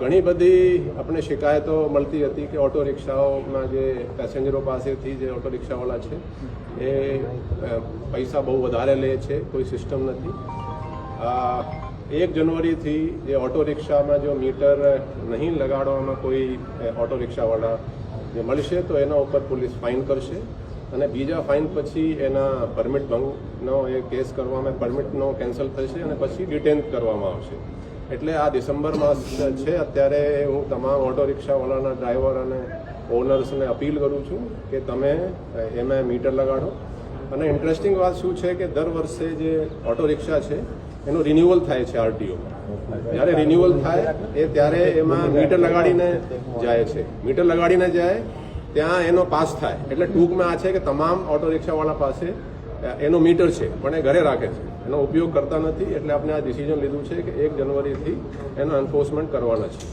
ઘણી બધી આપણે શિકાયતો મળતી હતી કે ઓટો રિક્ષાઓમાં જે પેસેન્જરો પાસેથી જે ઓટો રિક્ષાવાળા છે એ પૈસા બહુ વધારે લે છે, કોઈ સિસ્ટમ નથી. 1 જનવરીથી જે ઓટો રિક્ષામાં જો મીટર નહીં લગાડવામાં કોઈ ઓટો રિક્ષાવાળા જે મળશે તો એના ઉપર પોલીસ ફાઇન કરશે અને બીજા ફાઇન પછી એના પરમિટ ભંગનો એ કેસ કરવામાં, પરમિટનો કેન્સલ થશે અને પછી ડિટેન કરવામાં આવશે. એટલે આ ડિસેમ્બર માસ છે, અત્યારે હું તમામ ઓટો રિક્ષાવાળાના ડ્રાઈવર અને ઓનર્સને અપીલ કરું છું કે તમે એમાં મીટર લગાડો. અને ઇન્ટરેસ્ટિંગ વાત શું છે કે દર વર્ષે જે ઓટો રિક્ષા છે એનું રિન્યુઅલ થાય છે આરટીઓમાં. જ્યારે રિન્યુઅલ થાય ત્યારે એમાં મીટર લગાડીને જાય છે. મીટર લગાડીને જાય ત્યાં એનો પાસ થાય. એટલે ટૂંકમાં આ છે કે તમામ ઓટો રિક્ષાવાળા પાસે એનો મીટર છે પણ એ ઘરે રાખે છે, એનો ઉપયોગ કરતા નથી. એટલે આપણે આ ડિસિઝન લીધું છે કે 1 જનવરીથી એનો એન્ફોર્સમેન્ટ કરવાના છે.